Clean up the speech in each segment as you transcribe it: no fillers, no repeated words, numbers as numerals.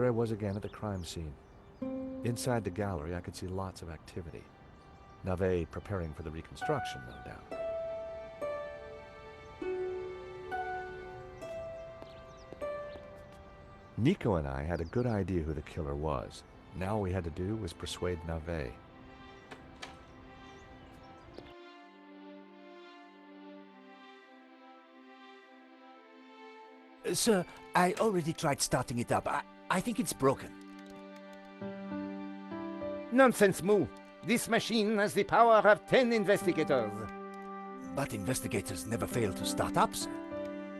I was again at the crime scene. Inside the gallery, I could see lots of activity. Navet preparing for the reconstruction, no doubt. Nico and I had a good idea who the killer was. Now all we had to do was persuade Navet. Sir, I already tried starting it up. I think it's broken. Nonsense, Moo. This machine has the power of 10 investigators. But investigators never fail to start up, sir.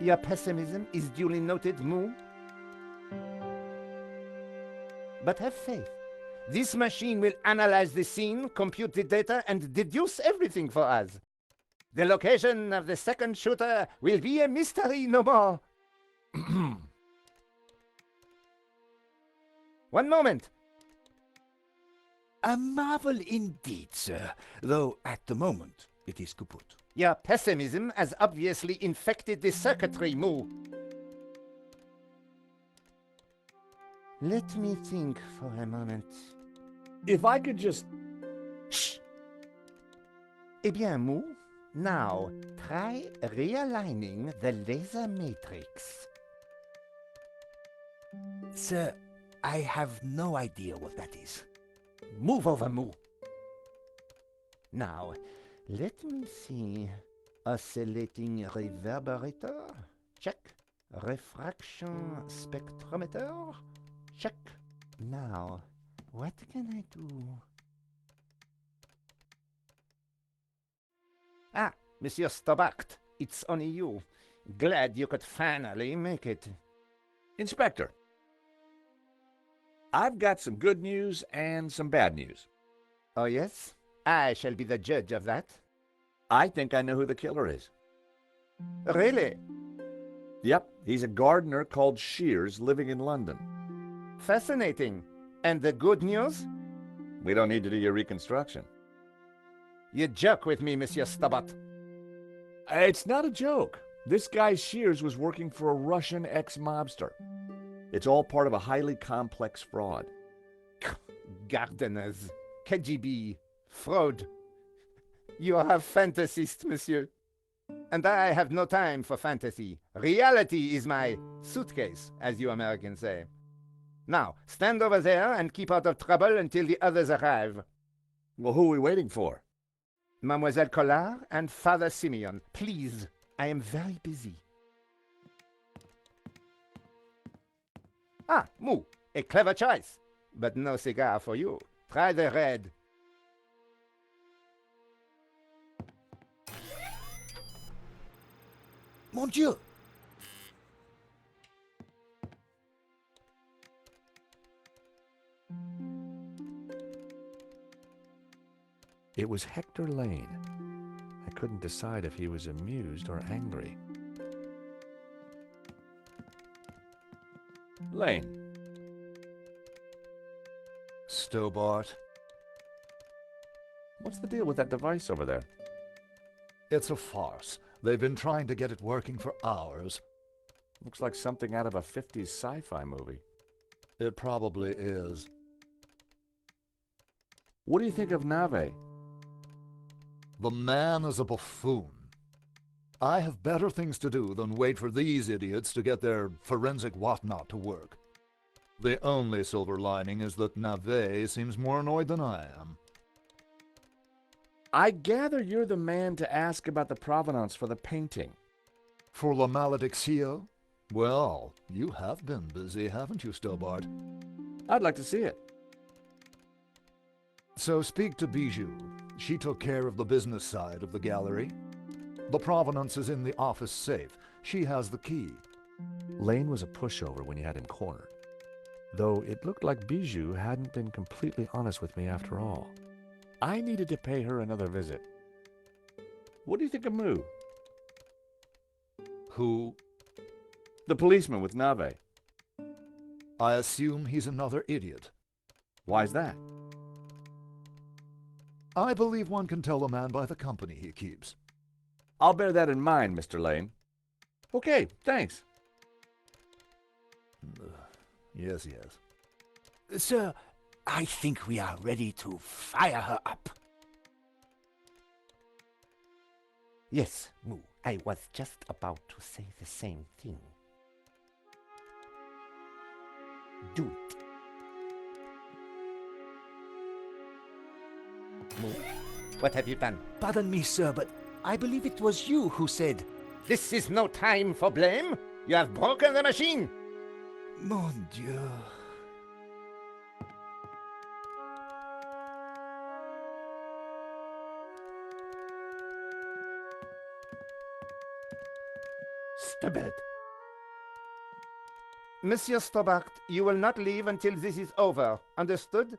Your pessimism is duly noted, Moo. But have faith. This machine will analyze the scene, compute the data, and deduce everything for us. The location of the second shooter will be a mystery no more. One moment. A marvel indeed, sir, though at the moment it is kaput. Your pessimism has obviously infected the circuitry, Moo. Let me think for a moment. If I could just... Shh! Eh bien, Moo, now try realigning the laser matrix. Sir, I have no idea what that is. Move over, Moo. Now, let me see. Oscillating reverberator? Check. Refraction spectrometer? Check. Now, what can I do? Ah, Monsieur Stobbart, it's only you. Glad you could finally make it. Inspector, I've got some good news and some bad news. Oh, yes? I shall be the judge of that. I think I know who the killer is. Really? Yep, he's a gardener called Shears living in London. Fascinating. And the good news? We don't need to do your reconstruction. You joke with me, Monsieur Stobbart. It's not a joke. This guy Shears was working for a Russian ex-mobster. It's all part of a highly complex fraud. Gardeners, KGB, fraud. You are fantasist, monsieur. And I have no time for fantasy. Reality is my suitcase, as you Americans say. Now, stand over there and keep out of trouble until the others arrive. Well, who are we waiting for? Mademoiselle Collard and Father Simeon. Please, I am very busy. Ah, Moo, a clever choice. But no cigar for you. Try the red. Mon Dieu! It was Hector Lane. I couldn't decide if he was amused or angry. Lane. Stobbart. What's the deal with that device over there? It's a farce. They've been trying to get it working for hours. Looks like something out of a 50s sci-fi movie. It probably is. What do you think of Navet? The man is a buffoon. I have better things to do than wait for these idiots to get their forensic whatnot to work. The only silver lining is that Navet seems more annoyed than I am. I gather you're the man to ask about the provenance for the painting. For La Maledictio? Well, you have been busy, haven't you, Stobbart? I'd like to see it. So speak to Bijou. She took care of the business side of the gallery. The provenance is in the office safe. She has the key. Lane was a pushover when you had him cornered. Though it looked like Bijou hadn't been completely honest with me after all. I needed to pay her another visit. What do you think of Moo? Who? The policeman with Navet. I assume he's another idiot. Why's that? I believe one can tell a man by the company he keeps. I'll bear that in mind, Mr. Lane. Okay, thanks. Yes, yes. Sir, I think we are ready to fire her up. Yes, Moo, I was just about to say the same thing. Do it. Moo, what have you done? Pardon me, sir, but I believe it was you who said, This is no time for blame. You have broken the machine. Mon Dieu. Stobbart. Monsieur Stobbart, you will not leave until this is over. Understood?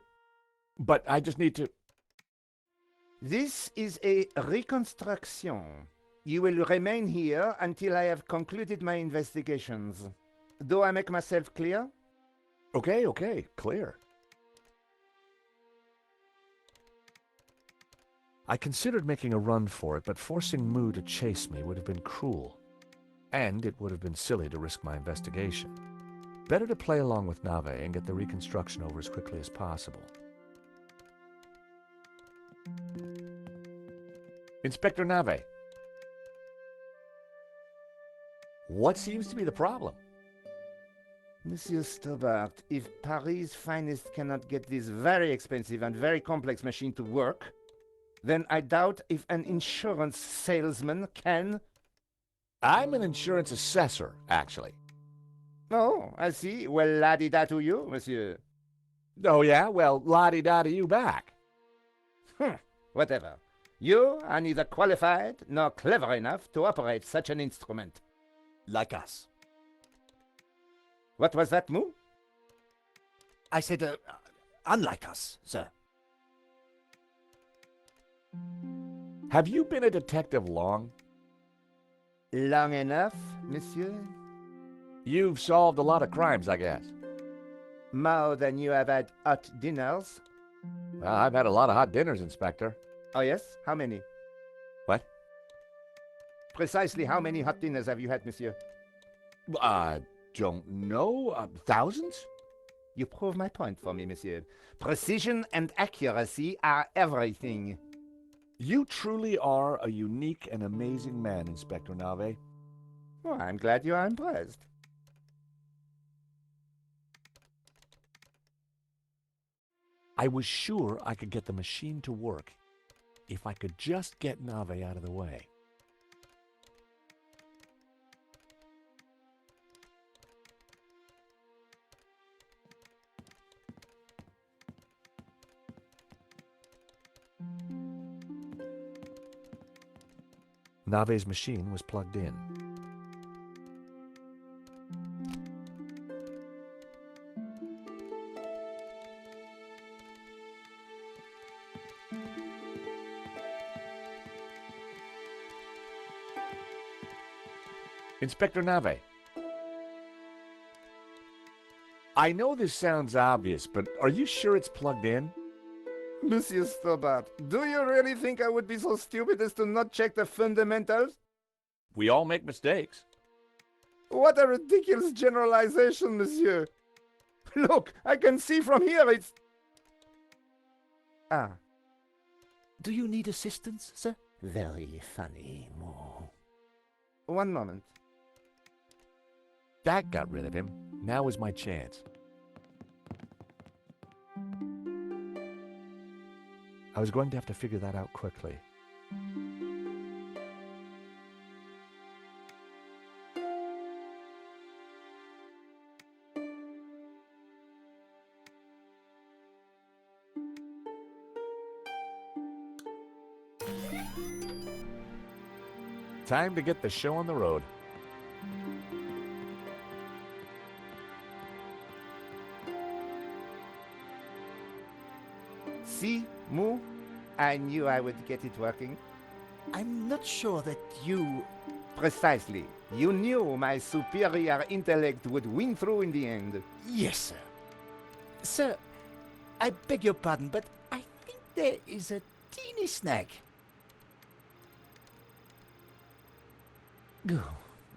But I just need to... This is a reconstruction. You will remain here until I have concluded my investigations. Do I make myself clear? Okay, clear. I considered making a run for it, but forcing Moo to chase me would have been cruel. And it would have been silly to risk my investigation. Better to play along with Nave and get the reconstruction over as quickly as possible. Inspector Nave. What seems to be the problem? Monsieur Stobbart, if Paris' finest cannot get this very expensive and very complex machine to work, then I doubt if an insurance salesman can... I'm an insurance assessor, actually. Oh, I see. Well, la-di-da to you, monsieur. Oh, yeah? Well, la-di-da to you back. Whatever. You are neither qualified nor clever enough to operate such an instrument. Like us. What was that, Moo? I said, unlike us, sir. Have you been a detective long? Long enough, monsieur? You've solved a lot of crimes, I guess. More than you have had hot dinners? Well, I've had a lot of hot dinners, Inspector. Oh, yes? How many? What? Precisely how many hot dinners have you had, monsieur? Don't know. Thousands? You prove my point for me, monsieur. Precision and accuracy are everything. You truly are a unique and amazing man, Inspector Nave. Well, I'm glad you are impressed. I was sure I could get the machine to work if I could just get Nave out of the way. Nave's machine was plugged in. Inspector Nave. I know this sounds obvious, but are you sure it's plugged in? Monsieur Stobbart, do you really think I would be so stupid as to not check the fundamentals? We all make mistakes. What a ridiculous generalization, monsieur. Look, I can see from here it's... Ah. Do you need assistance, sir? Very funny, Moo. One moment. That got rid of him. Now is my chance. I was going to have to figure that out quickly. Time to get the show on the road. See, Moo? I knew I would get it working. I'm not sure that you... Precisely. You knew my superior intellect would win through in the end. Yes, sir. Sir, I beg your pardon, but I think there is a teeny snag.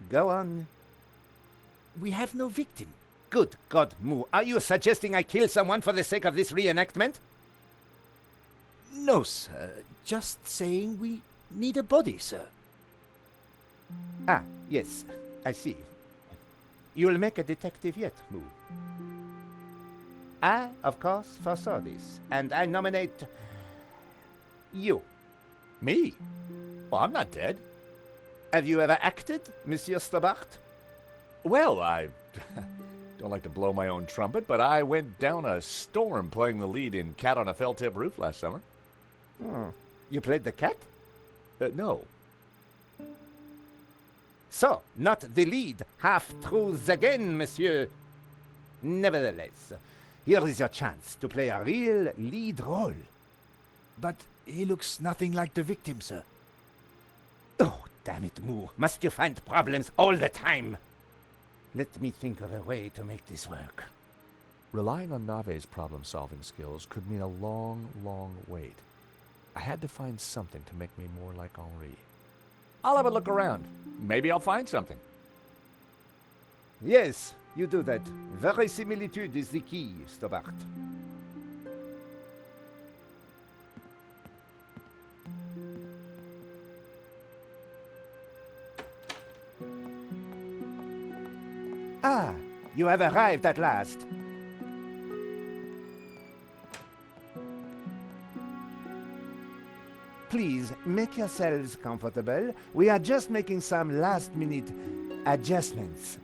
Go on. We have no victim. Good God, Moo, are you suggesting I kill someone for the sake of this reenactment? No, sir. Just saying we need a body, sir. Ah, yes, I see. You'll make a detective yet, Moo. I, of course, foresaw this, and I nominate you. Me? Well, I'm not dead. Have you ever acted, Monsieur Stobbart? Well, I don't like to blow my own trumpet, but I went down a storm playing the lead in Cat on a Felt-Tip Roof last summer. Oh, you played the cat? No. So, not the lead. Half-truths again, monsieur. Nevertheless, here is your chance to play a real lead role. But he looks nothing like the victim, sir. Oh, damn it, Moo. Must you find problems all the time? Let me think of a way to make this work. Relying on Nave's problem-solving skills could mean a long, long wait. I had to find something to make me more like Henri. I'll have a look around. Maybe I'll find something. Yes, you do that. Verisimilitude is the key, Stobbart. Ah, you have arrived at last. Please, make yourselves comfortable. We are just making some last-minute adjustments.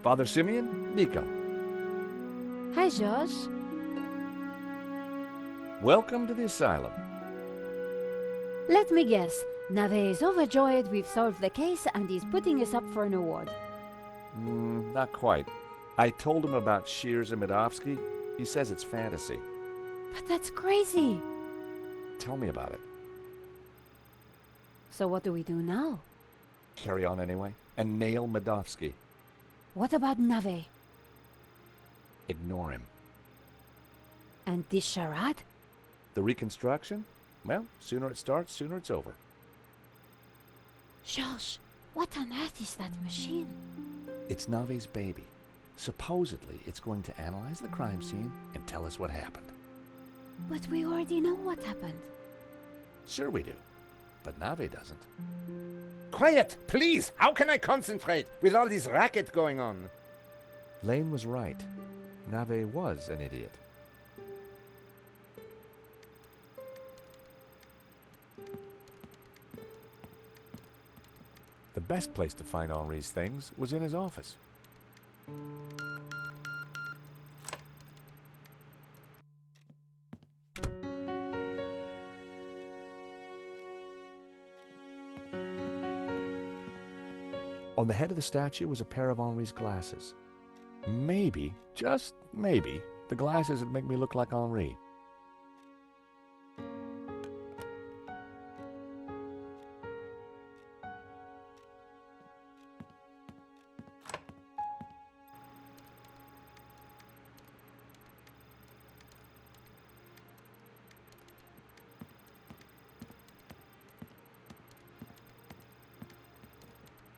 Father Simeon, Nico. Hi, George. Welcome to the asylum. Let me guess. Nave is overjoyed we've solved the case and he's putting us up for an award. Not quite. I told him about Shears and Medovsky. He says it's fantasy. But that's crazy. Tell me about it. So what do we do now? Carry on anyway, and nail Medovsky. What about Nave? Ignore him. And this charade? The reconstruction? Well, sooner it starts, sooner it's over. George, what on earth is that machine? It's Nave's baby. Supposedly, it's going to analyze the crime scene and tell us what happened. But we already know what happened. Sure we do, but Nave doesn't. Quiet, please! How can I concentrate with all this racket going on? Lane was right. Nave was an idiot. The best place to find Henri's things was in his office. On the head of the statue was a pair of Henri's glasses. Maybe, just maybe, the glasses would make me look like Henri.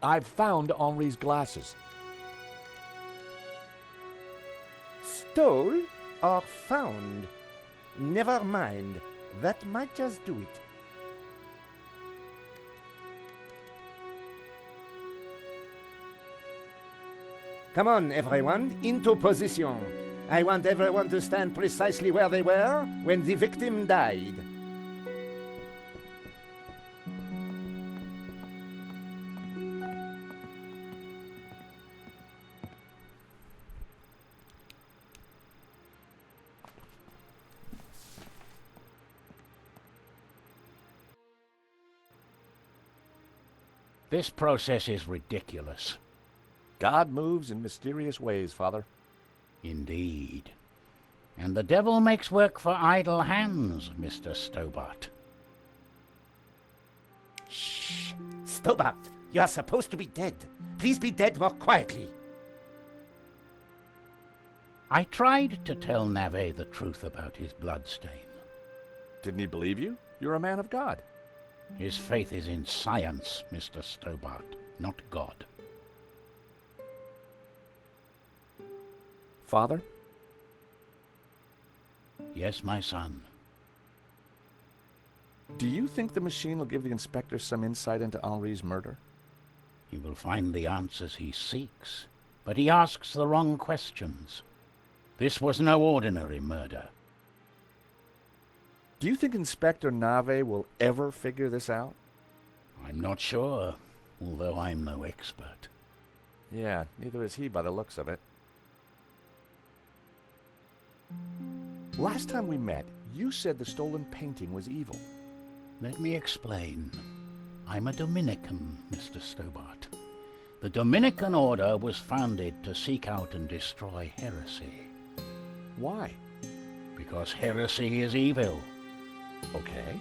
I've found Henri's glasses. Stole or found? Never mind. That might just do it. Come on, everyone, into position. I want everyone to stand precisely where they were when the victim died. This process is ridiculous. God moves in mysterious ways, Father. Indeed. And the devil makes work for idle hands, Mr. Stobbart. Shh! Stobbart, you are supposed to be dead. Please be dead more quietly. I tried to tell Nave the truth about his bloodstain. Didn't he believe you? You're a man of God. His faith is in science, Mr. Stobbart, not God. Father? Yes, my son. Do you think the machine will give the inspector some insight into Henri's murder? He will find the answers he seeks, but he asks the wrong questions. This was no ordinary murder. Do you think Inspector Nave will ever figure this out? I'm not sure, although I'm no expert. Yeah, neither is he by the looks of it. Last time we met, you said the stolen painting was evil. Let me explain. I'm a Dominican, Mr. Stobbart. The Dominican order was founded to seek out and destroy heresy. Why? Because heresy is evil. Okay.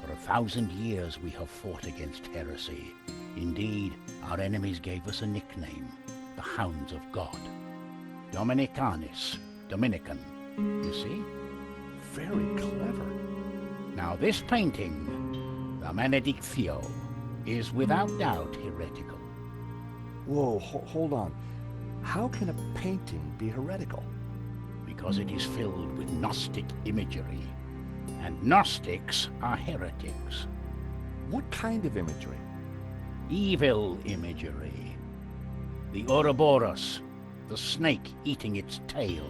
For 1,000 years we have fought against heresy. Indeed, our enemies gave us a nickname, the Hounds of God. Dominicanis, Dominican, you see? Very clever. Now this painting, the Benedictio, is without doubt heretical. Whoa, hold on. How can a painting be heretical? Because it is filled with Gnostic imagery, and Gnostics are heretics. What kind of imagery? Evil imagery. The Ouroboros, the snake eating its tail.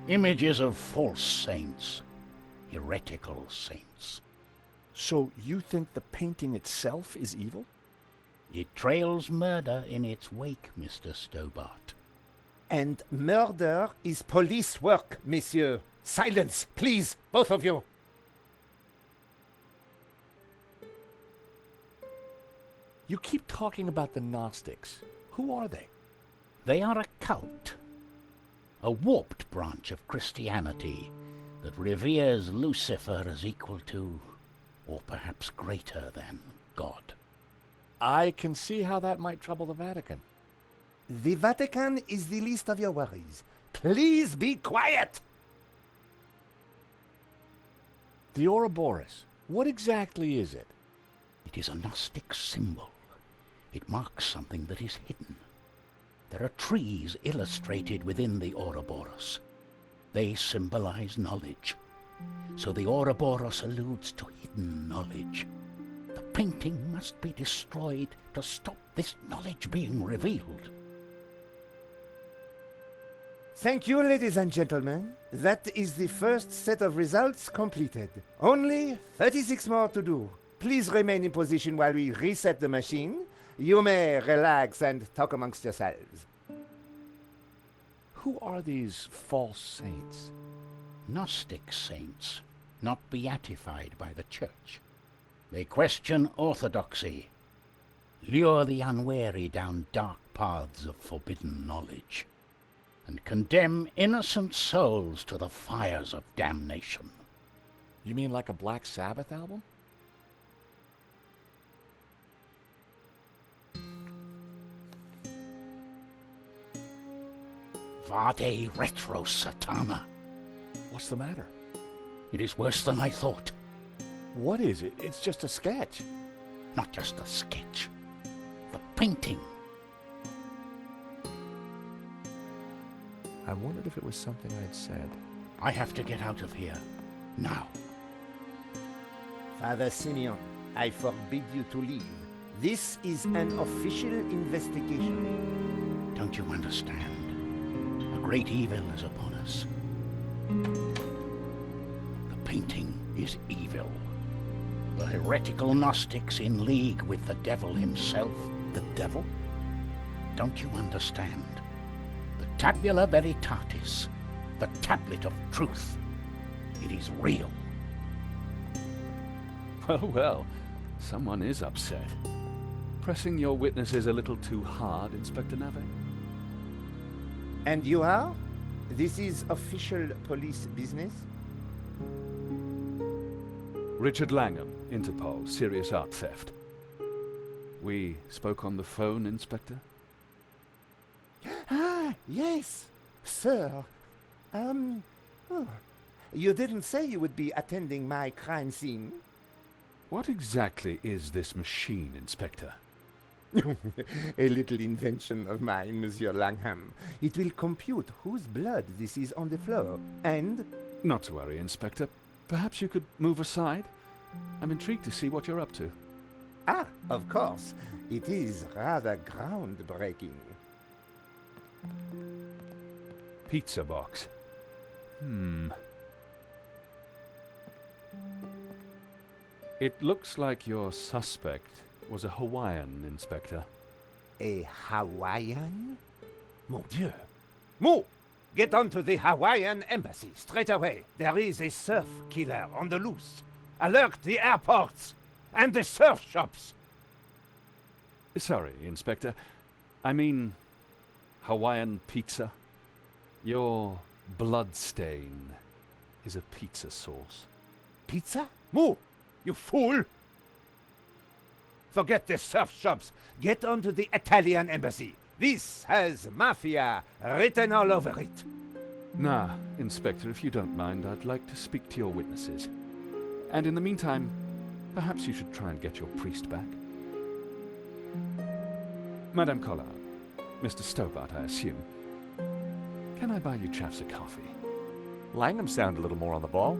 Images of false saints, heretical saints. So you think the painting itself is evil? It trails murder in its wake, Mr. Stobbart. And murder is police work, monsieur. Silence, please, both of you. You keep talking about the Gnostics. Who are they? They are a cult, a warped branch of Christianity that reveres Lucifer as equal to, or perhaps greater than, God. I can see how that might trouble the Vatican. The Vatican is the least of your worries. Please be quiet. The Ouroboros. What exactly is it? It is a Gnostic symbol. It marks something that is hidden. There are trees illustrated within the Ouroboros. They symbolize knowledge. So the Ouroboros alludes to hidden knowledge. The painting must be destroyed to stop this knowledge being revealed. Thank you, ladies and gentlemen. That is the first set of results completed. Only 36 more to do. Please remain in position while we reset the machine. You may relax and talk amongst yourselves. Who are these false saints? Gnostic saints, not beatified by the Church. They question orthodoxy, lure the unwary down dark paths of forbidden knowledge, and condemn innocent souls to the fires of damnation. You mean like a Black Sabbath album? Vade retro satana. What's the matter? It is worse than I thought. What is it? It's just a sketch. Not just a sketch. The painting. I wondered if it was something I'd said. I have to get out of here. Now. Father Simeon, I forbid you to leave. This is an official investigation. Don't you understand? A great evil is upon us. The painting is evil. The heretical Gnostics in league with the devil himself. The devil? Don't you understand? The tabula veritatis, the tablet of truth. It is real. Well, someone is upset. Pressing your witnesses a little too hard, Inspector Nave? And you are? This is official police business? Richard Langham, Interpol, serious art theft. We spoke on the phone, Inspector? Ah, yes, sir. You didn't say you would be attending my crime scene. What exactly is this machine, Inspector? A little invention of mine, Monsieur Langham. It will compute whose blood this is on the floor, and... Not to worry, Inspector. Perhaps you could move aside? I'm intrigued to see what you're up to. Ah, of course. It is rather groundbreaking. Pizza box. It looks like your suspect was a Hawaiian, Inspector. A Hawaiian? Mon Dieu. Mo! Get on to the Hawaiian embassy straight away. There is a surf killer on the loose. Alert the airports and the surf shops. Sorry, Inspector. I mean, Hawaiian pizza. Your blood stain is a pizza sauce. Pizza? Mo! You fool! Forget the surf shops. Get on to the Italian embassy. This has mafia written all over it. Nah, Inspector, if you don't mind, I'd like to speak to your witnesses. And in the meantime, perhaps you should try and get your priest back. Madame Collard, Mr. Stobbart, I assume. Can I buy you chaps a coffee? Langham sounded a little more on the ball.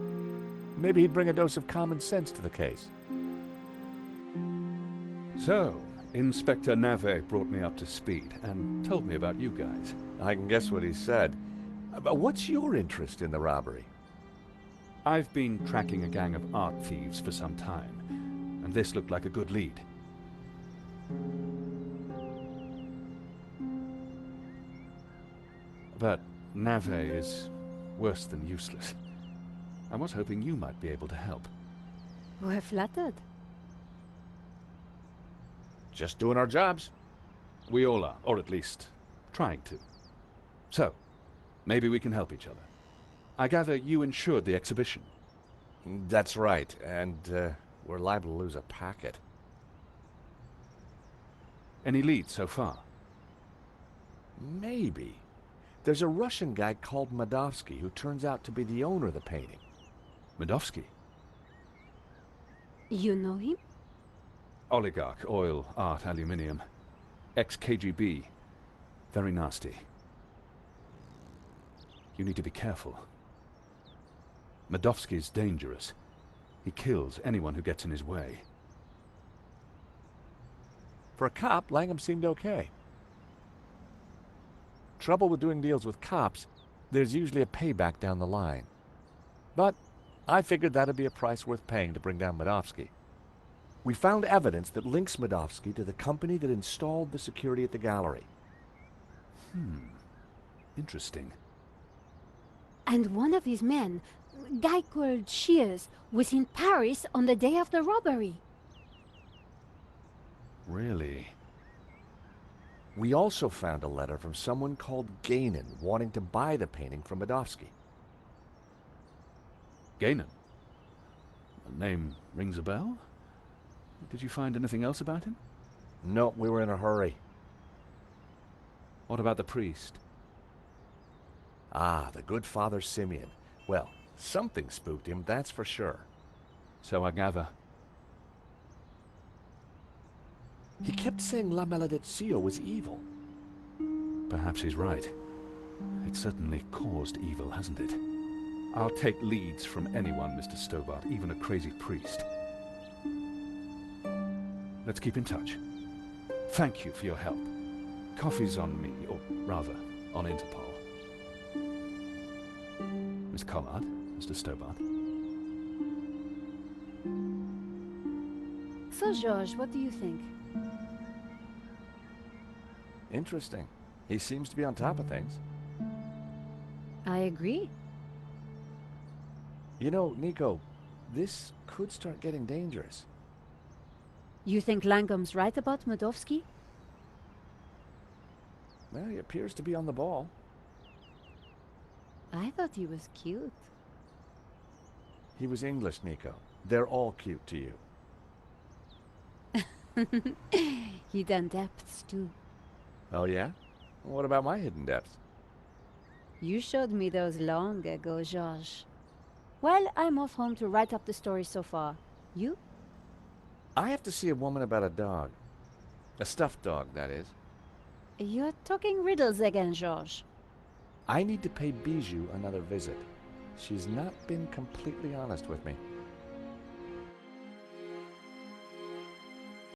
Maybe he'd bring a dose of common sense to the case. So, Inspector Navet brought me up to speed and told me about you guys. I can guess what he said. But what's your interest in the robbery? I've been tracking a gang of art thieves for some time, and this looked like a good lead. But Navet is worse than useless. I was hoping you might be able to help. We're flattered. Just doing our jobs. We all are, or at least trying to. So, maybe we can help each other. I gather you insured the exhibition. That's right, and we're liable to lose a packet. Any leads so far? Maybe. There's a Russian guy called Madovsky who turns out to be the owner of the painting. Madovsky? You know him? Oligarch, oil, art, aluminium. Ex-KGB. Very nasty. You need to be careful. Madovsky's dangerous. He kills anyone who gets in his way. For a cop, Langham seemed okay. Trouble with doing deals with cops, there's usually a payback down the line. But I figured that'd be a price worth paying to bring down Madovsky. We found evidence that links Madovsky to the company that installed the security at the gallery. Interesting. And one of his men, a guy called Shears, was in Paris on the day of the robbery. Really? We also found a letter from someone called Gainan wanting to buy the painting from Madovsky. Gainan? The name rings a bell? Did you find anything else about him? No, we were in a hurry. What about the priest? Ah, the good Father Simeon. Well, something spooked him, that's for sure. So I gather. He kept saying La Maledizio was evil. Perhaps he's right. It's certainly caused evil, hasn't it? I'll take leads from anyone, Mr. Stobbart, even a crazy priest. Let's keep in touch. Thank you for your help. Coffee's on me, or rather, on Interpol. Miss Collard, Mr. Stobbart. So, George, what do you think? Interesting. He seems to be on top of things. I agree. You know, Nico, this could start getting dangerous. You think Langham's right about Madovsky? Well, he appears to be on the ball. I thought he was cute. He was English, Nico. They're all cute to you. Hidden depths, too. Oh, yeah? What about my hidden depths? You showed me those long ago, George. Well, I'm off home to write up the story so far. You? I have to see a woman about a dog. A stuffed dog, that is. You're talking riddles again, George. I need to pay Bijou another visit. She's not been completely honest with me.